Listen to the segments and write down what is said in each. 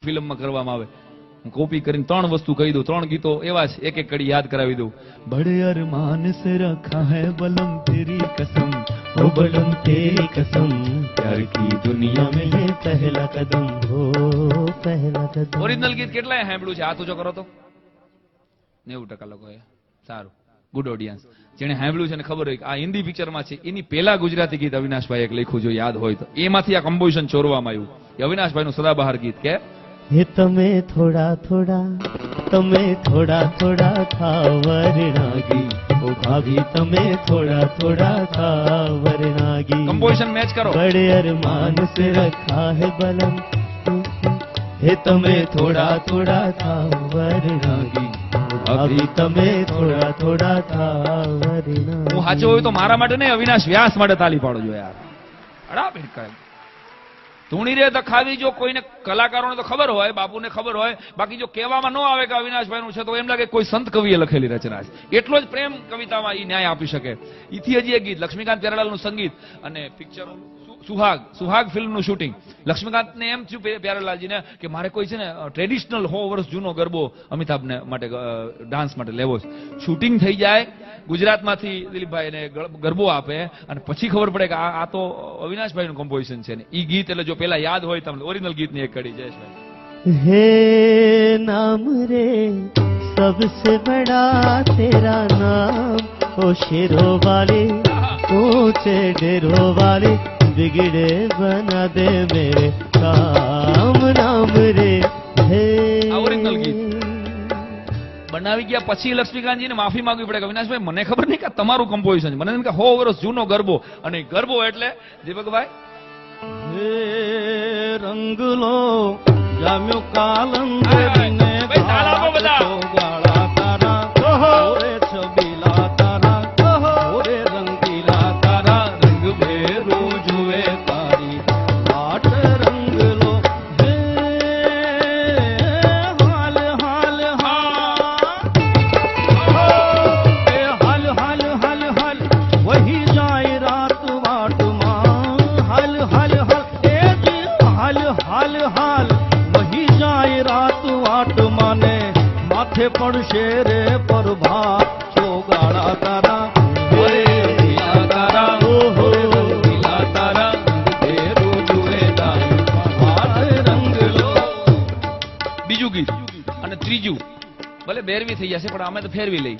ફિલ્મમાં કરવામાં આવે, હું કોપી કરીને 3 વસ્તુ કહી દઉં, 3 ગીતો એવા છે, એક એક કડી યાદ કરાવી દઉં. બડે અરમાન સે રખા હૈ બલમ તેરી કસમ, ઓ બલમ તેરી કસમ, પ્યાર કી દુનિયા મેં યે પહેલા કદમ, હો પહેલા કદમ. ઓરિજિનલ ગીત કેટલાય સાંભળ્યું છે? હાથ ઊંચો કરો તો. 90% લોકોએ. સારું, ગુડ ઓડિયન્સ. જેને સાંભળ્યું છે ને ખબર હોય કે આ હિન્દી પિક્ચરમાં છે, એની પહેલા ગુજરાતી ગીત અવિનાશભાઈ એક લખ્યું, જો યાદ હોય તો. એમાંથી આ કમ્પોઝિશન ચોરવામાં આવ્યું. એ અવિનાશભાઈનું સદાબહાર ગીત કે હે તમે થોડા થોડા, તમે થોડા થોડા થાવ વરણાગી, ઓ ભાભી તમે થોડા થોડા થાવ વરણાગી. કમ્પોઝિશન મેચ કરો. બડે અરમાન સે રખા હે બલમ, હે તમે થોડા થોડા થાવ વરણાગી, ભાભી તમે થોડા થોડા થાવ વરણાગી. હું સાચો હોય તો મારા માટે નહીં, અવિનાશ વ્યાસ માટે તાલી પાડો જો યાર. અડા ભીડકા ધૂણી રે દખાવી. જો કોઈને કલાકારોને તો ખબર હોય, બાપુને ખબર હોય, બાકી જો કહેવામાં ન આવે કે અવિનાશભાઈનું છે તો એમ લાગે કોઈ સંત કવિએ લખેલી રચના છે. એટલો જ પ્રેમ કવિતામાં એ ન્યાય આપી શકે. ઈથી હજી એક ગીત, લક્ષ્મીકાંત પ્યારેલાલનું સંગીત અને પિક્ચર સુહાગ ફિલ્મનું શૂટિંગ. લક્ષ્મીકાંતને એમ થયું પ્યારેલાલજીને કે મારે કોઈ છે ને ટ્રેડિશનલ 100 વર્ષ જૂનો ગરબો અમિતાભને માટે ડાન્સ માટે લેવો છે. શૂટિંગ થઈ જાય, ગુજરાતમાંથી દિલીપભાઈને ગરબો આપે અને પછી ખબર પડે કે આ તો અવિનાશભાઈનું કમ્પોઝિશન છે ને. ઈ ગીત એટલે જો પેલા યાદ હોય તમને ઓરિજિનલ ગીતની એક કડી. જયેશભાઈ. હે નામ રે સબસે બડા તેરા નામ, ઓ શેરો વાલે ऊंचे डेरो वाले, बिगड़े बना दे मेरे काम, नाम रे है. ઓરિજિનલ ગીત બનાવી ગયા પછી લક્ષ્મીકાંતજીને માફી માંગવી પડે કે અવિનાશભાઈ મને ખબર નહીં કે તમારું કમ્પોઝિશન છે. મને એમ કે 100 વર્ષ જૂનો ગરબો, અને ગરબો એટલે દીપકભાઈ હે રંગ લો જામ્યો કાલંદરીને તાળા બધા ગાળા તારા, ઓરે છબીલા તારા, ઓરે રંગીલા તારા, રંગ ભેરો જુએ તારી આટ રંગ લો. હે હાલ હાલ હાલ હાલ હાલ હાલ વહી જાય રાત વાટમાં, હાલ હાલ હાલ એ હાલ હાલ હાલ વહી જાય રાત વાટમાં ને માથે પડશે રે પરભા ચોગાળા તારા, ઓરે રંગીલા તારા, ઓહો રંગીલા તારા, ભેરો જુએ તારી આટ રંગ લો. બીજું ગીત અને ત્રીજું ભલે બેરવી થઈ જશે પણ અમે તો ફેરવી લઈ.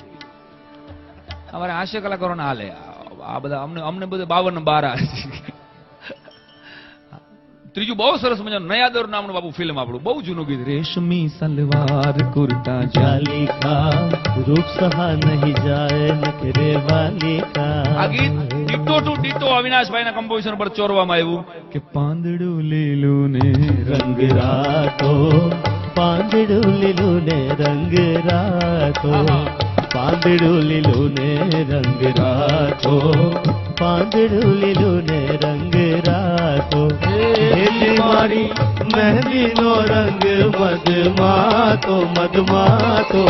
અમારે હાસ્ય કલાકારો ના હાલે આ બધા, અમને બધે 52 ત્રીજું બહુ સરસ મજાનું નયાદર નામનું બાપુ ફિલ્મ, આપણું બહુ જૂનું ગીત. રેશમી સલવાર કુર્તા જાલી કા, રૂપ સહા નહીં જાય નખરે વાલી કા. આ ગીત ડીટો ટુ ડીટો અવિનાશભાઈના કમ્પોઝિશન પર ચોરવામાં આવ્યું કે પાંદડું લીલું ને રંગ રાતો, પાંદડું લીલું ને રંગ રાતો, પાંદડું લીલું ને રંગ રાતો, પાંદડું લીલું ને રંગ રાતો. મારી મહેંદી નો રંગ મધમાતો, મધમાતો,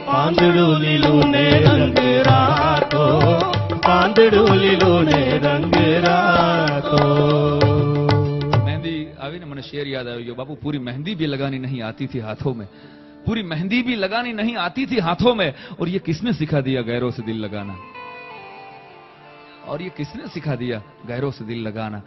પાંદડું લીલું ને રંગ રાતો, પાંદડું લીલું ને રંગ રાતો. મહેંદી આવી ને મને શેર યાદ આવી ગયો. બાપુ પૂરી મહેંદી भी लगानी नहीं आती थी हाथों में, पूरी मेहंदी भी लगानी नहीं आती थी हाथों में, और ये किसने सिखा दिया गैरों से दिल लगाना, और ये किसने सिखा दिया गैरों से दिल लगाना.